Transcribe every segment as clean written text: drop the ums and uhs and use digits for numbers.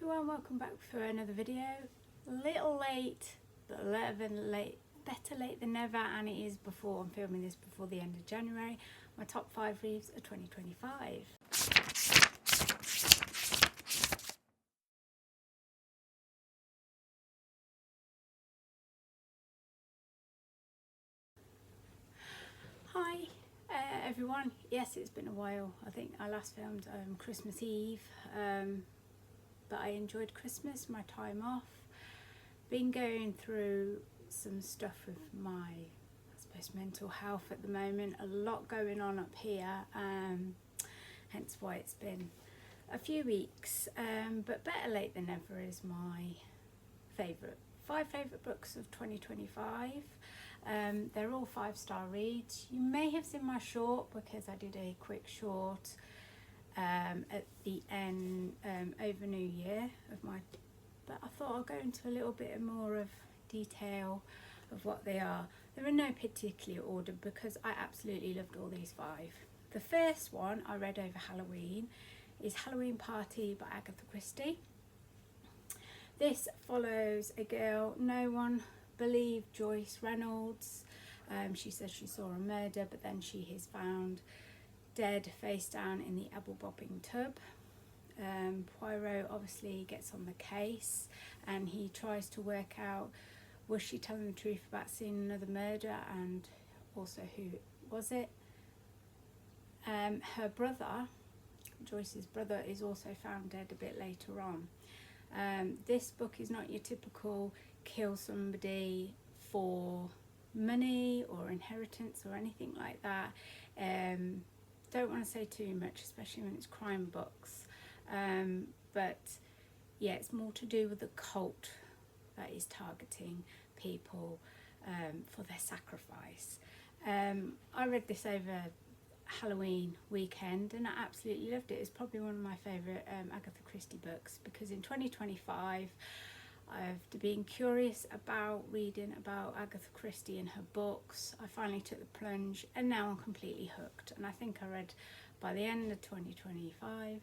everyone, welcome back for another video. Little late, but better late than never, and it is before I'm filming this before the end of January. My top 5 reads of 2025. Hi everyone. Yes, it's been a while. I think I last filmed Christmas Eve, but I enjoyed Christmas, my time off. Been going through some stuff with my, I suppose, mental health at the moment. A lot going on up here, hence why it's been a few weeks, but better late than never is my five favourite books of 2025. They're all 5-star reads. You may have seen my short because I did a quick short at the end over New Year of my, but I thought I'll go into a little bit more of detail of what they are. They're in no particular order because I absolutely loved all these 5. The first one I read over Halloween is Halloween Party by Agatha Christie. This follows a girl no one believed, Joyce Reynolds. She says she saw a murder, but then she is found dead face down in the apple bobbing tub. Poirot obviously gets on the case and he tries to work out, was she telling the truth about seeing another murder, and also who was it. Her brother, Joyce's brother, is also found dead a bit later on. This book is not your typical kill somebody for money or inheritance or anything like that. Don't want to say too much, especially when it's crime books, but yeah, it's more to do with the cult that is targeting people for their sacrifice. I read this over Halloween weekend and I absolutely loved it. It's probably one of my favourite Agatha Christie books because in 2025 I've been curious about reading about Agatha Christie and her books. I finally took the plunge and now I'm completely hooked, and I think I read, by the end of 2025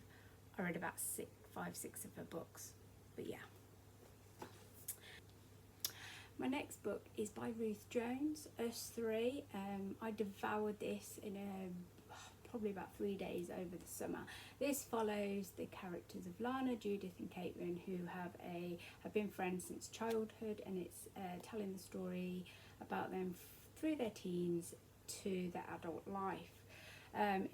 I read about 6 of her books. But yeah, my next book is by Ruth Jones, Us 3. I devoured this in probably about 3 days over the summer. This follows the characters of Lana, Judith and Caitlin, who have been friends since childhood, and it's telling the story about them through their teens to their adult life.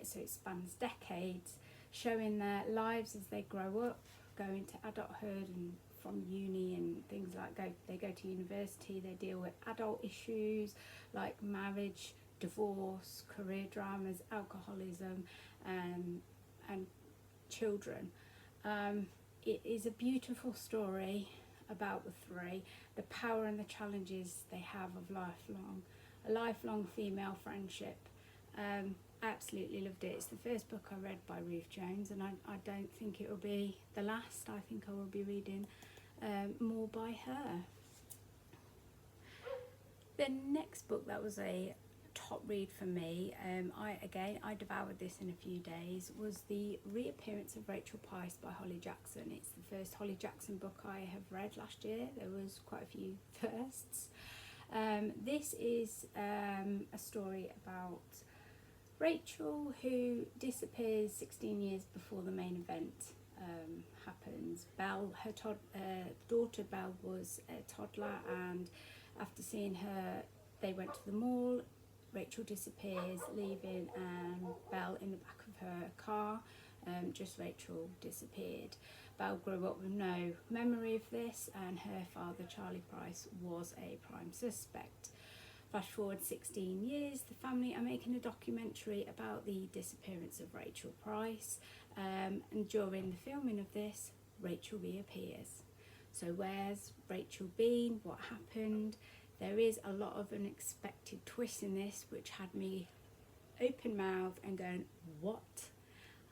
So it spans decades, showing their lives as they grow up, go into adulthood, and from uni and things like they go to university, they deal with adult issues like marriage, divorce, career dramas, alcoholism, and children. It is a beautiful story about the 3, the power and the challenges they have of a lifelong female friendship. Absolutely loved it. It's the first book I read by Ruth Jones, and I don't think it will be the last. I think I will be reading more by her. The next book that was a top read for me, I devoured this in a few days, was the reappearance of Rachel Price by Holly Jackson. It's the first Holly Jackson book I have read last year. There was quite a few firsts. This is a story about Rachel, who disappears 16 years before the main event happens. Belle, her daughter Belle, was a toddler, and after seeing her, they went to the mall. Rachel disappears, leaving Belle in the back of her car. Just Rachel disappeared. Belle grew up with no memory of this, and her father, Charlie Price, was a prime suspect. Flash forward 16 years, the family are making a documentary about the disappearance of Rachel Price, and during the filming of this, Rachel reappears. So where's Rachel been? What happened? There is a lot of unexpected twists in this, which had me open mouthed and going, what?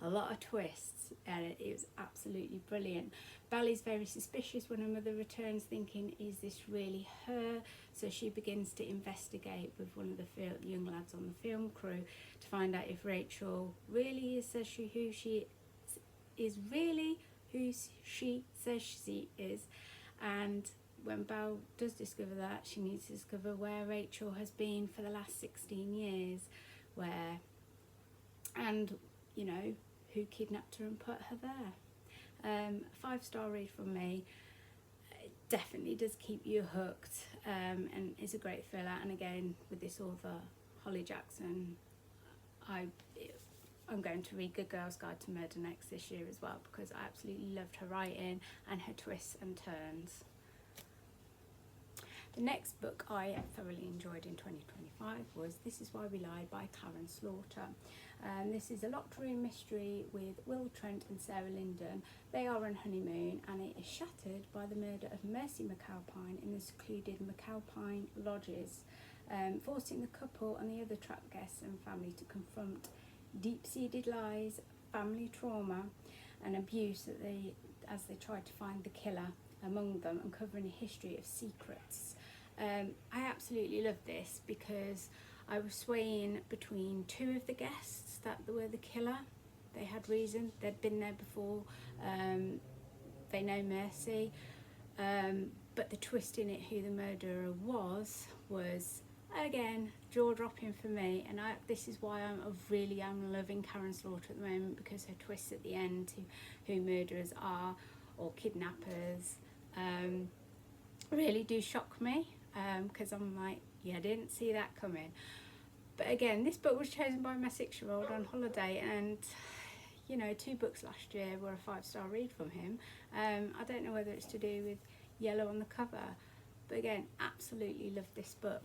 A lot of twists, and it was absolutely brilliant. Belle is very suspicious when her mother returns, thinking, is this really her? So she begins to investigate with one of the young lads on the film crew to find out if Rachel really is who she is really, who she says she is. And when Belle does discover that, she needs to discover where Rachel has been for the last 16 years, where, and you know, who kidnapped her and put her there. 5-star read from me. It definitely does keep you hooked, and is a great thriller. And again, with this author, Holly Jackson, I'm going to read Good Girl's Guide to Murder next this year as well, because I absolutely loved her writing and her twists and turns. The next book I thoroughly enjoyed in 2025 was This Is Why We Lie by Clarence Slaughter. This is a locked room mystery with Will Trent and Sarah Linden. They are on honeymoon, and it is shattered by the murder of Mercy McAlpine in the secluded McAlpine lodges, forcing the couple and the other trapped guests and family to confront deep-seated lies, family trauma and abuse as they try to find the killer among them, uncovering a history of secrets. I absolutely love this because I was swaying between two of the guests that were the killer. They had reason, they'd been there before, they know Mercy, but the twist in it, who the murderer was again jaw-dropping for me. And this is why I really am loving Karen Slaughter at the moment, because her twists at the end to who murderers are or kidnappers really do shock me, because I'm like, yeah, I didn't see that coming. But again, this book was chosen by my 6-year-old on holiday, and you know, 2 books last year were a 5-star read from him. I don't know whether it's to do with yellow on the cover, but again, absolutely love this book.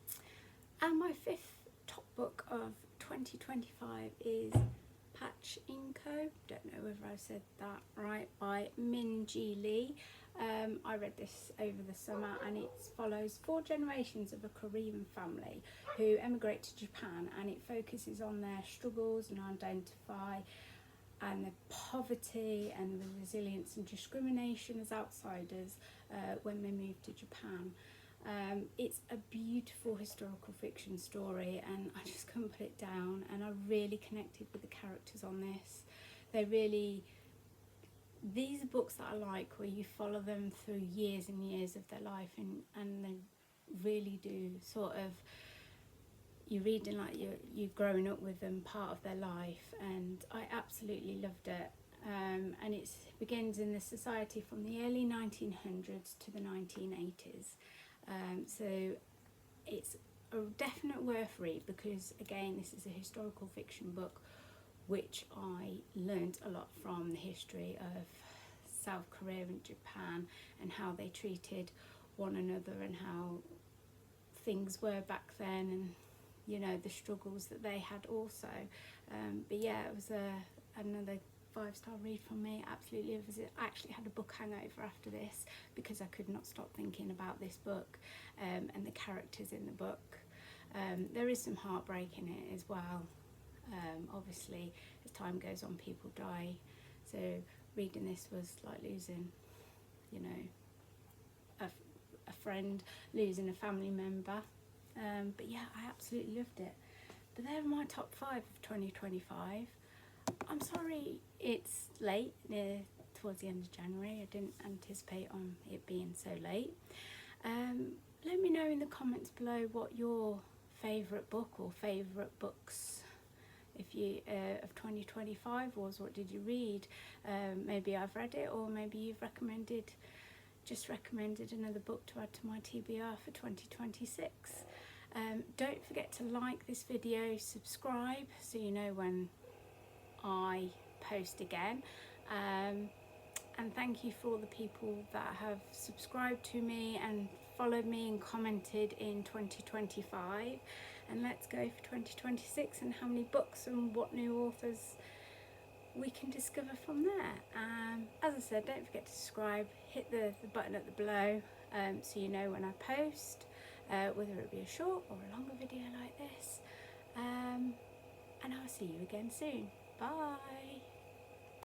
And my 5th top book of 2025 is Pachinko, don't know whether I said that right, by Min Ji Lee. I read this over the summer, and it follows 4 generations of a Korean family who emigrate to Japan, and it focuses on their struggles and identify and the poverty and the resilience and discrimination as outsiders when they move to Japan. It's a beautiful historical fiction story, and I just couldn't put it down, and I really connected with the characters on this. These are books that I like, where you follow them through years and years of their life, and they really do sort of, you're reading like you're growing up with them, part of their life, and I absolutely loved it. And it begins in the society from the early 1900s to the 1980s. So it's a definite worth read, because again, this is a historical fiction book which I learned a lot from, the history of South Korea and Japan and how they treated one another and how things were back then, and you know, the struggles that they had also. But yeah, it was another 5-star read from me. Absolutely love it. I actually had a book hangover after this because I could not stop thinking about this book and the characters in the book. There is some heartbreak in it as well. Obviously, as time goes on, people die. So reading this was like losing, you know, a friend, losing a family member. But yeah, I absolutely loved it. But they're my top 5 of 2025. I'm sorry it's late, near towards the end of January. I didn't anticipate on it being so late. Let me know in the comments below what your favourite book or favourite books of 2025 was. What did you read? Maybe I've read it, or maybe you've recommended another book to add to my TBR for 2026. Don't forget to like this video, subscribe so you know when I post again, and thank you for all the people that have subscribed to me and followed me and commented in 2025. And let's go for 2026 and how many books and what new authors we can discover from there. As I said, don't forget to subscribe, hit the button at the below so you know when I post, whether it be a short or a longer video like this. And I'll see you again soon. Bye.